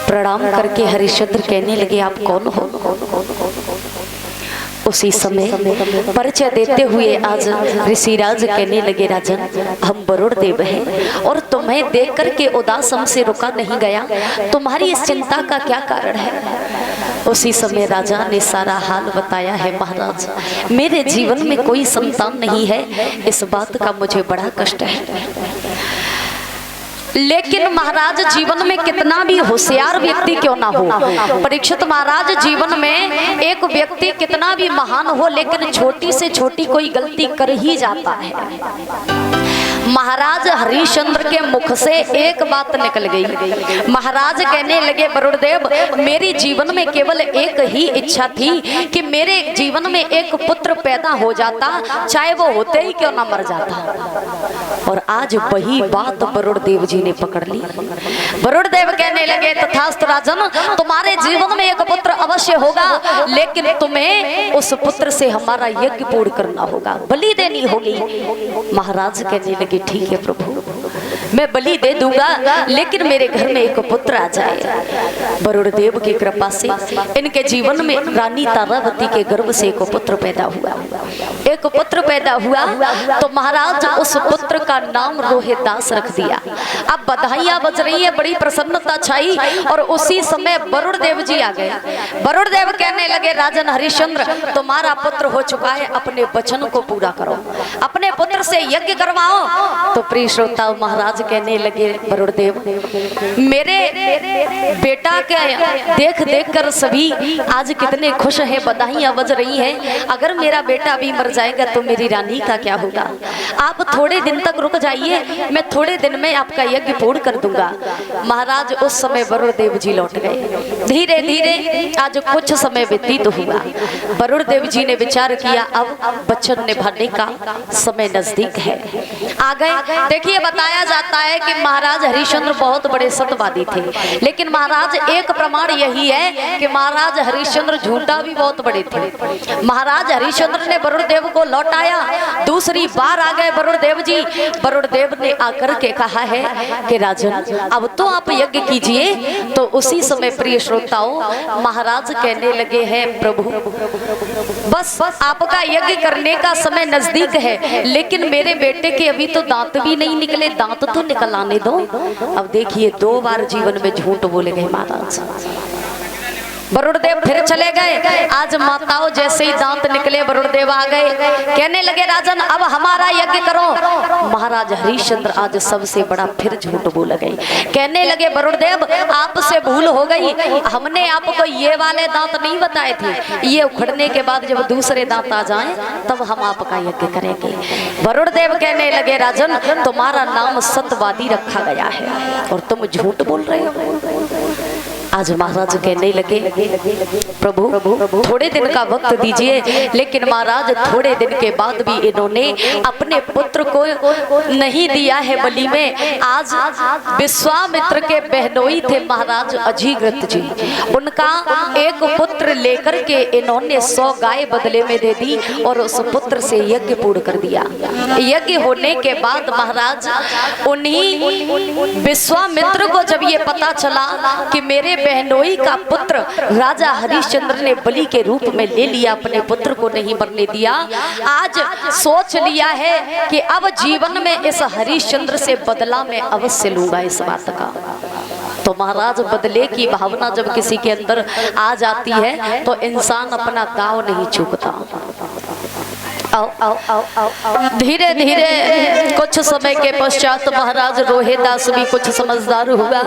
प्रणाम करके हरिश्चंद्र कहने लगे, आप कौन हो? उसी समय परिचय देते हुए आज ऋषिराज कहने लगे, राजन हम वरुण देव हैं और तुम्हें देख करके उदास हमसे रुका नहीं गया, तुम्हारी इस चिंता का क्या कारण है? उसी समय राजा ने सारा हाल बताया है, महाराज मेरे जीवन में कोई संतान नहीं है, इस बात का मुझे बड़ा कष्ट है। लेकिन महाराज जीवन में कितना भी होशियार व्यक्ति क्यों ना हो, परीक्षित महाराज जीवन में एक व्यक्ति कितना भी महान हो, लेकिन छोटी से छोटी कोई गलती कर ही जाता है। महाराज हरिश्चंद्र के मुख से एक बात निकल गई। महाराज कहने लगे, वरुण देव मेरी जीवन में केवल एक ही इच्छा थी कि मेरे जीवन में एक पुत्र पैदा हो जाता, चाहे वो होते ही क्यों ना मर जाता। और आज वही बात वरुण देव जी ने पकड़ ली। वरुण देव कहने लगे, तथास्तु राजन तुम्हारे जीवन में एक पुत्र अवश्य होगा, लेकिन तुम्हें उस पुत्र से हमारा यज्ञ पूर्ण करना होगा, बलि देनी होगी। महाराज कहने लगे, ठीक है प्रभु मैं बलि दे दूंगा, लेकिन मेरे घर में एक पुत्र आ जाए। वरुण देव की कृपा से इनके जीवन में रानी तारावती के गर्भ से एक पुत्र पैदा हुआ। एक पुत्र पैदा हुआ तो महाराज उस पुत्र का नाम रोहिदास रख दिया। अब बधाइयां बज रही है, बड़ी प्रसन्नता छाई और उसी समय वरुण देव जी आ गए। वरुण देव कहने लगे, राजन हरिश्चंद्र तुम्हारा पुत्र हो चुका है, अपने वचन को पूरा करो, अपने पुत्र से यज्ञ करवाओ। तो प्रिय श्रोता महाराज कहने लगे, वरुण देव मेरे बेटा के देख देख कर सभी आज कितने खुश हैं, बधाइयां बज रही हैं। अगर मेरा बेटा भी मर जाएगा तो मेरी रानी का क्या होगा? आप थोड़े दिन तक रुक जाइए, मैं थोड़े दिन में आपका यज्ञ पूर्ण कर दूंगा। महाराज उस समय वरुण देव जी लौट गए। धीरे धीरे आज कुछ समय व्यतीत हुआ। वरुण देव जी ने विचार किया, अब वचन निभाने का समय नजदीक है। आ गए। देखिए बताया जाता है कि महाराज हरिश्चंद्र बहुत बड़े सत्यवादी थे, लेकिन महाराज एक प्रमाण यही है कि महाराज हरिश्चंद्र झूठा भी बहुत बड़े थे। महाराज हरिश्चंद्र ने वरुण देव को लौटाया, दूसरी बार आ गए वरुण देव जी। वरुण देव ने आकर के कहा है कि राजन अब तो आप यज्ञ कीजिए। तो उसी समय प्रिय श्रोताओं महाराज कहने लगे हैं, प्रभु बस आपका यज्ञ करने का समय नजदीक है, लेकिन मेरे बेटे के अभी तो दांत भी नहीं निकले, दांत तो निकल आने दो। अब देखिए 2 बार जीवन में झूठ बोले गए महाराज। वरुण देव फिर चले गए। आज माताओं जैसे ही दांत निकले वरुण देव आ गए, कहने लगे, राजन अब हमारा यज्ञ करो। महाराज हरिश्चंद्र आज सबसे बड़ा फिर झूठ बोल गए। कहने लगे, वरुण देव आपसे भूल हो गई, हमने आपको ये वाले दांत नहीं बताए थे, ये उखड़ने के बाद जब दूसरे दांत आ जाएं तब हम आपका यज्ञ करेंगे। वरुण देव कहने लगे, राजन तुम्हारा नाम सत्यवादी रखा गया है और तुम झूठ बोल रहे हो। आज महाराज कहने लगे, प्रभु थोड़े दिन का वक्त दीजिए। लेकिन महाराज थोड़े दिन के बाद भी इन्होंने अपने पुत्र को नहीं दिया है बलि में। आज विश्वामित्र के बहनोई थे महाराज अजीग्रत जी, उनका एक पुत्र लेकर के इन्होंने 100 गाय बदले में दे दी और उस पुत्र से यज्ञ पूर्ण कर दिया। यज्ञ होने के बाद महाराज उन्हीं विश्वामित्र को जब ये पता चला कि मेरे बहनोई का पुत्र राजा हरिश्चंद्र ने बलि के रूप में ले लिया, अपने पुत्र को नहीं मरने दिया, आज सोच लिया है कि अब जीवन में इस हरिश्चंद्र से बदला मैं अवश्य लूंगा इस बात का। तो महाराज बदले की भावना जब किसी के अंदर आ जाती है तो इंसान अपना दाव नहीं चूकता। धीरे धीरे कुछ समय के पश्चात महाराज रोहिदास भी कुछ समझदार हुआ।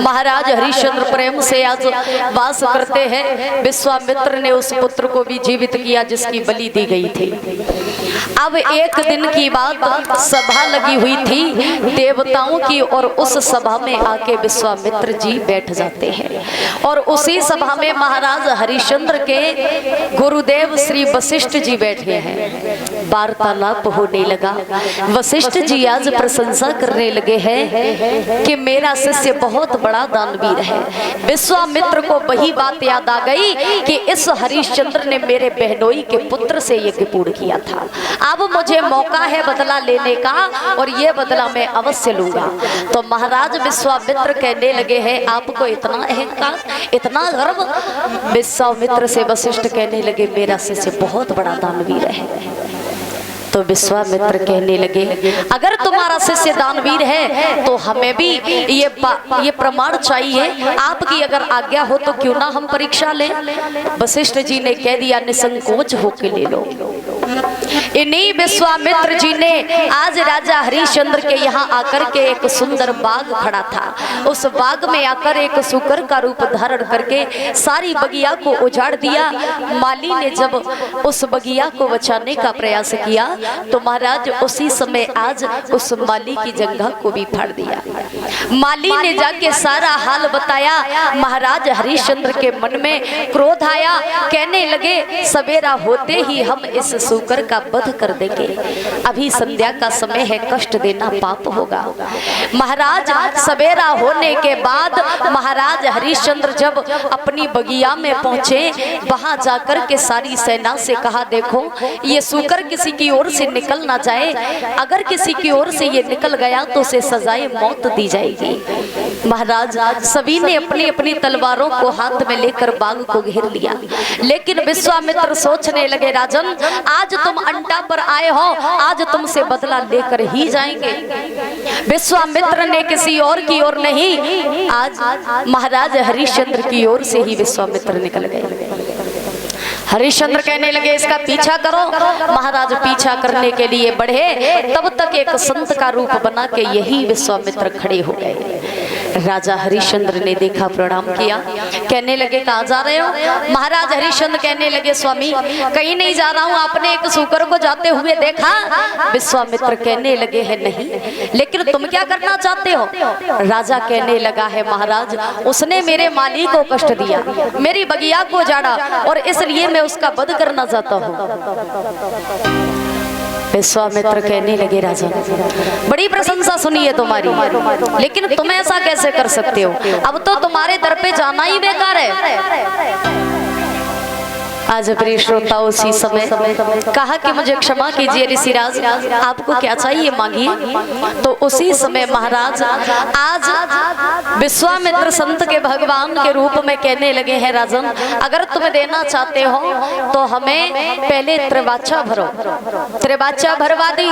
महाराज हरिश्चंद्र प्रेम से आज वास करते हैं। विश्वामित्र ने उस पुत्र को भी जीवित किया जिसकी बलि दी गई थी। अब एक दिन की बात, सभा लगी हुई थी देवताओं की और उस सभा में आके विश्वामित्र जी बैठ जाते हैं और उसी सभा में महाराज हरिश्चंद्र के गुरुदेव श्री वशिष्ठ जी बैठे हैं। वार्तालाप होने लगा। वशिष्ठ जी आज प्रशंसा करने लगे हैं कि मेरा शिष्य बहुत बड़ा दानवीर है। विश्वामित्र को वही बात याद आ गई कि इस हरिश्चंद्र ने मेरे बहनोई के पुत्र से यज्ञ पूर्ण किया था। अब मुझे मौका है बदला लेने का और ये बदला मैं अवश्य लूंगा। तो महाराज विश्वामित्र कहने लगे हैं आपको इतना अहंकार, इतना गर्व। विश्वामित्र से वशिष्ठ कहने लगे मेरा शिष्य बहुत बड़ा दानवीर है। तो विश्वामित्र कहने लगे अगर तुम्हारा शिष्य दानवीर है तो हमें भी ये प्रमाण चाहिए। आपकी अगर आज्ञा हो तो क्यों ना हम परीक्षा लें। वशिष्ठ जी ने कह दिया निसंकोच होके ले लो। इन्हीं विश्वामित्र जी ने आज राजा हरिश्चंद्र के यहाँ आकर के एक सुंदर बाग खड़ा था, उस बाग में आकर एक सूकर का रूप धारण करके सारी बगिया को उजाड़ दिया। माली ने जब उस बगिया को बचाने का प्रयास किया तो महाराज उसी समय आज उस माली की जंघा को भी फाड़ दिया। माली ने जाके सारा हाल बताया। महाराज हरिश्चंद्र के मन में क्रोध आया, कहने लगे सवेरा होते ही हम इस सूकर का वध कर देंगे। अभी संध्या का समय है, कष्ट देना पाप होगा। महाराज सवेरा होने के बाद महाराज हरिश्चंद्र जब अपनी बगिया में पहुंचे, वहां जाकर के सारी सेना से कहा देखो ये सूकर किसी की ओर से निकल ना जाए, अगर किसी की ओर से ये निकल गया तो उसे सजाए मौत दी जाएगी। महाराज सभी ने अपनी अपनी तलवारों को हाथ में लेकर बाग को घेर लिया। लेकिन विश्वामित्र सोचने लगे राजन आज तुम अंटा पर आए हो, आज तुमसे बदला लेकर ही जाएंगे। विश्वामित्र ने किसी और की ओर नहीं, आज महाराज हरिश्चंद्र की ओर से ही विश्वामित्र निकल गए। हरिश्चंद्र कहने लगे इसका पीछा करो। महाराज पीछा करने के लिए बढ़े, तब तक एक संत का रूप बना के यही विश्वामित्र खड़े हो गए। राजा हरिश्चंद्र ने देखा, प्रणाम किया, कहने लगे कहाँ जा रहे हो। महाराज हरिश्चंद्र कहने लगे स्वामी कहीं नहीं जा रहा हूँ, आपने एक सूकर को जाते हुए देखा। विश्वामित्र कहने लगे है नहीं, लेकिन तुम क्या करना चाहते हो। राजा कहने लगा है महाराज उसने मेरे माली को कष्ट दिया, मेरी बगिया को जाड़ा और इसलिए मैं उसका वध करना चाहता हूँ। विश्वामित्र कहने लगे राजा बड़ी प्रशंसा सुनी है तुम्हारी, लेकिन तुम ऐसा कैसे कर सकते हो, अब तो तुम्हारे दर पे जाना ही बेकार है। आज प्रिय श्रोता उसी समय कहा कि मुझे क्षमा कीजिए ऋषिराज आपको क्या चाहिए मांगिए। तो उसी समय महाराज आज विश्वामित्र संत के भगवान के रूप में कहने लगे हैं राजन अगर तुम देना चाहते हो तो हमें पहले त्रिवाचा भरो। त्रिवाचा भरवा दी।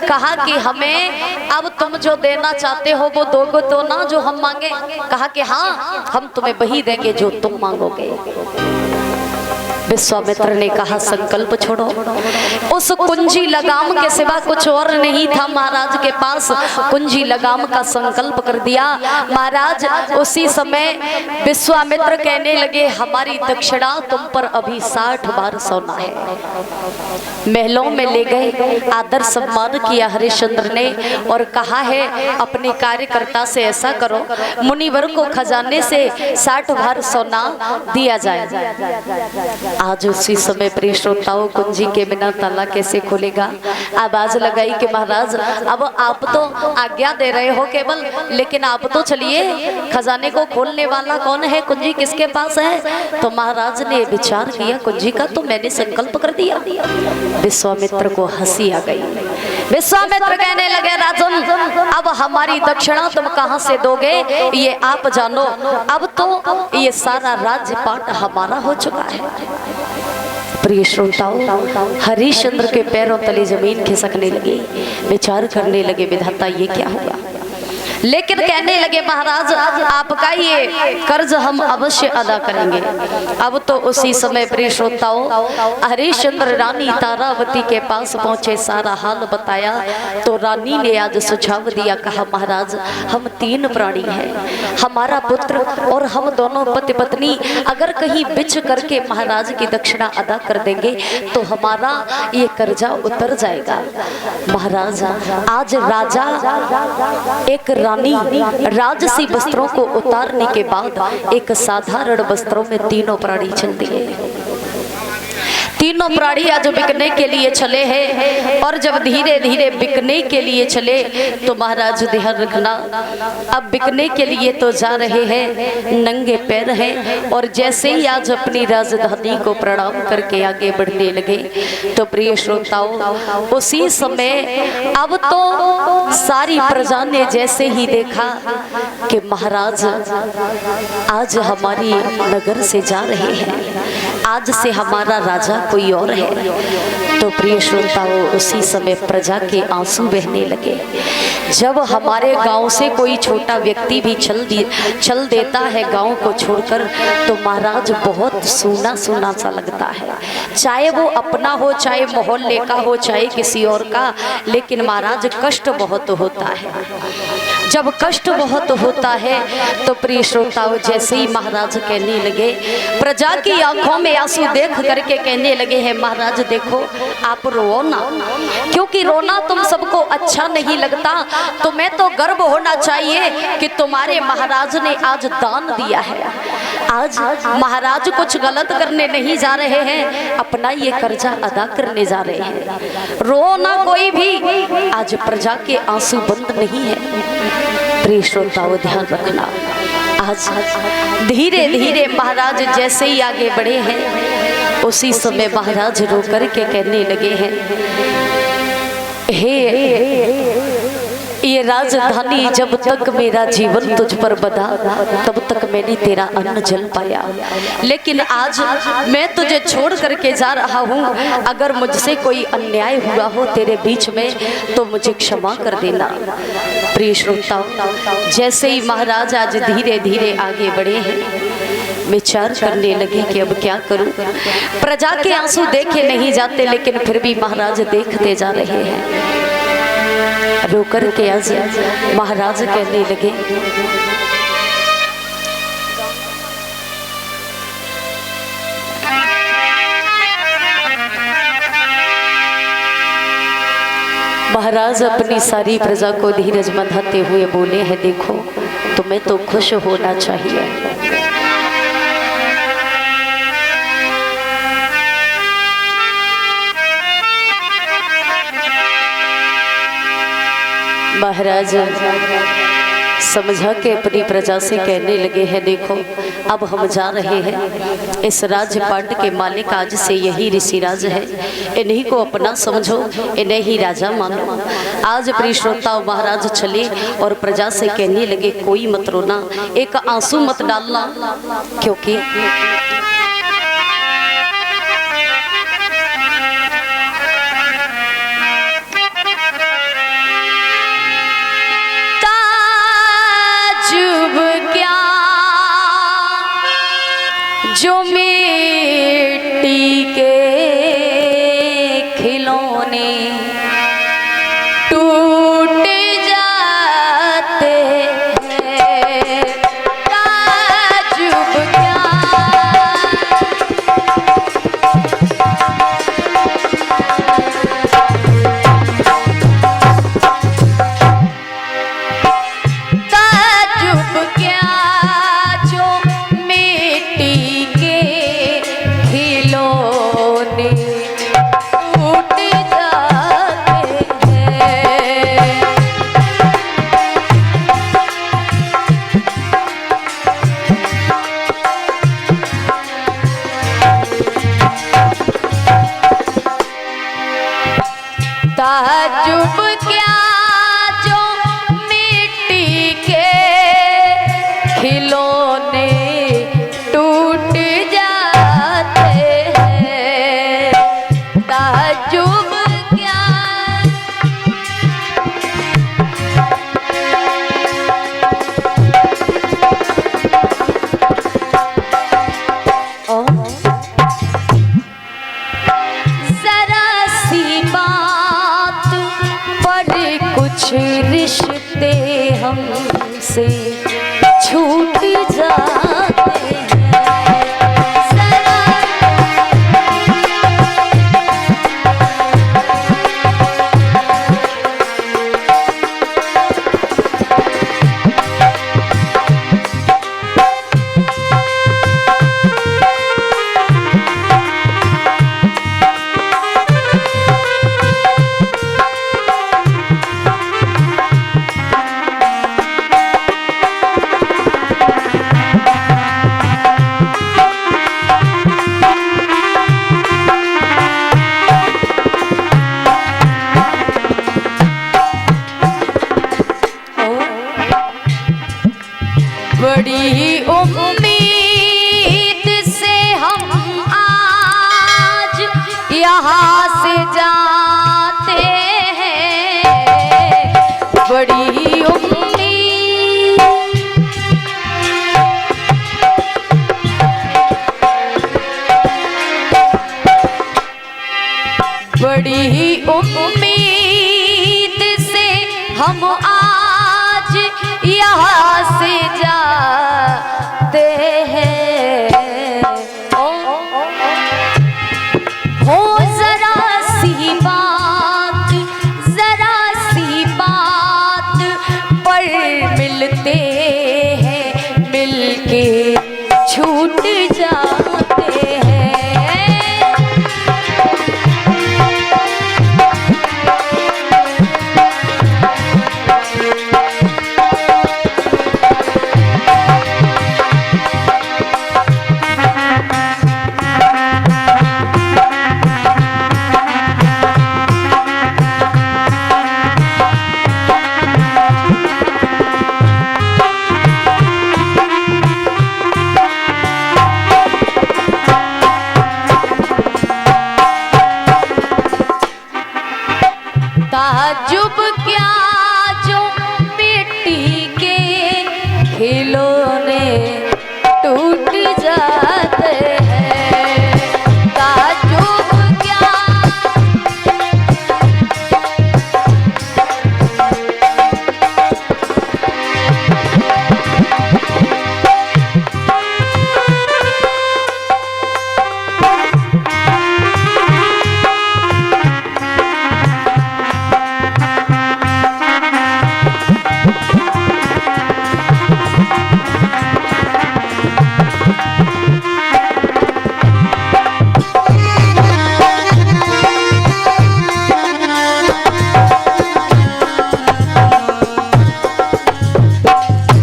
कहा कि हमें अब तुम जो देना चाहते हो वो दोगे तो ना जो हम मांगे। कहा कि हाँ हम तुम्हें वही देंगे जो तुम मांगोगे। विश्वामित्र ने कहा संकल्प छोड़ो। उस कुंजी लगाम के सिवा कुछ और नहीं था महाराज के पास, कुंजी लगाम का संकल्प कर दिया। महाराज उसी समय विश्वामित्र कहने लगे हमारी दक्षिणा तुम पर अभी 60 बार सोना है। महलों में ले गए, आदर सम्मान किया हरिश्चंद्र ने और कहा है अपने कार्यकर्ता से ऐसा करो मुनिवर को खजाने से 60 बार सोना दिया जाए। आज उसी समय प्रिय श्रोताओं कुंजी के बिना ताला कैसे खुलेगा। आवाज लगाई कि महाराज अब आप तो आज्ञा दे रहे हो केवल, लेकिन आप तो चलिए खजाने को खोलने वाला कौन है, कुंजी किसके पास है। तो महाराज ने विचार किया कुंजी का तो मैंने संकल्प कर दिया। विश्वामित्र को हंसी आ गई। विश्वामित्र कहने लगे राजन अब हमारी दक्षिणा तुम कहां से दोगे ये आप जानो, अब तो ये सारा राज्यपाट हमारा हो चुका है। प्रिय श्रोताओं हरिश्चंद्र के पैरों तले जमीन खिसकने लगी, विचार करने लगे विधाता ये क्या हुआ। लेकिन कहने लगे महाराज आपका ये कर्ज हम अवश्य अदा करेंगे। अब तो उसी समय प्रिय श्रोताओं हरिश्चंद्र रानी तारावती के पास पहुंचे, सारा हाल बताया। तो रानी ने आज सुझाव दिया, कहा महाराज हम 3 प्राणी हैं, हमारा पुत्र और हम दोनों पति पत्नी अगर कहीं बिच करके महाराज की दक्षिणा अदा कर देंगे तो हमारा ये कर्जा उतर जाएगा। महाराज आज राजा एक रानी राजसी वस्त्रों को उतारने के बाद एक साधारण वस्त्रों में तीनों प्राणी चलती है। तीनों प्राणी आज बिकने के लिए चले हैं। और जब धीरे धीरे बिकने के लिए चले तो महाराज ध्यान रखना, अब बिकने के लिए तो जा रहे हैं, नंगे पैर हैं। और जैसे ही आज अपनी राजधानी को प्रणाम करके आगे बढ़ने लगे तो प्रिय श्रोताओं, उसी समय अब तो सारी प्रजा ने जैसे ही देखा कि महाराज आज हमारी नगर से जा रहे हैं, आज से हमारा राजा कोई और है, तो प्रिय श्रोताओं उसी समय प्रजा के आंसू बहने लगे। जब हमारे गांव से कोई छोटा व्यक्ति भी चल देता है गांव को छोड़कर, तो महाराज बहुत सूना सूना सा लगता है, चाहे वो अपना हो, चाहे मोहल्ले का हो, चाहे किसी और का, लेकिन महाराज कष्ट बहुत होता है। जब कष्ट बहुत होता है तो प्रिय श्रोताओं जैसे ही महाराज कहने लगे, प्रजा की आंखों में आंसू देख करके कहने लगे हैं, महाराज देखो आप रो ना, क्योंकि रोना तुम सबको अच्छा नहीं लगता, तुम्हें तो गर्व होना चाहिए कि तुम्हारे महाराज ने आज दान दिया है। आज महाराज कुछ गलत करने नहीं जा रहे हैं, अपना ये कर्जा अदा करने जा रहे हैं। रो ना कोई भी, आज प्रजा के आंसू बंद नहीं है। प्रिय श्रोताओं ध्यान रखना, आज धीरे धीरे महाराज जैसे ही आगे बढ़े हैं, उसी समय महाराज रो करके कहने लगे हैं, हे ये राजधानी, जब तक मेरा जीवन तुझ पर बधा तब तक मैंने तेरा अन्न जल पाया, लेकिन आज मैं तुझे छोड़ करके जा रहा हूँ। अगर मुझसे कोई अन्याय हुआ हो तेरे बीच में तो मुझे क्षमा कर देना। प्रिय श्रोताओं जैसे ही महाराज आज धीरे धीरे आगे बढ़े हैं, विचार करने लगे कि अब क्या करूं। प्रजा के आंसू देखे नहीं जाते, लेकिन फिर भी महाराज देखते जा रहे हैं। रोकर के आज महाराज कहने लगे, महाराज अपनी सारी प्रजा को धीरज बंधाते हुए बोले हैं, देखो तुम्हें तो खुश होना चाहिए। महाराज समझा के अपनी प्रजा से कहने लगे हैं, देखो अब हम जा रहे हैं, इस राजपाट के मालिक आज से यही ऋषिराज है, इन्हीं को अपना समझो, इन्हें ही राजा मानो। आज प्रिय श्रोताओं महाराज चले और प्रजा से कहने लगे, कोई मत रोना, एक आंसू मत डालना, क्योंकि जो मिट्टी के खिलौने टूट जाते हैं, ताजुब क्या ताजुब क्या जो मिट्टी के खिलौने टूट जाते हैं, ताजुब क्या जरा सी बात कुछ रिश्ते हमसे छूट जाते हैं, बड़ी ही उम्मीद से हम आज यहाँ से जाते हैं। हो जरा सी बात पर मिलते हैं, मिलके छूट जाते हैं। ताजुब क्या जो मिट्टी के खिलौने टूट जाते हैं। ताजुब क्या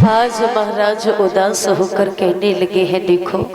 आज महाराज उदास होकर कहने लगे हैं, देखो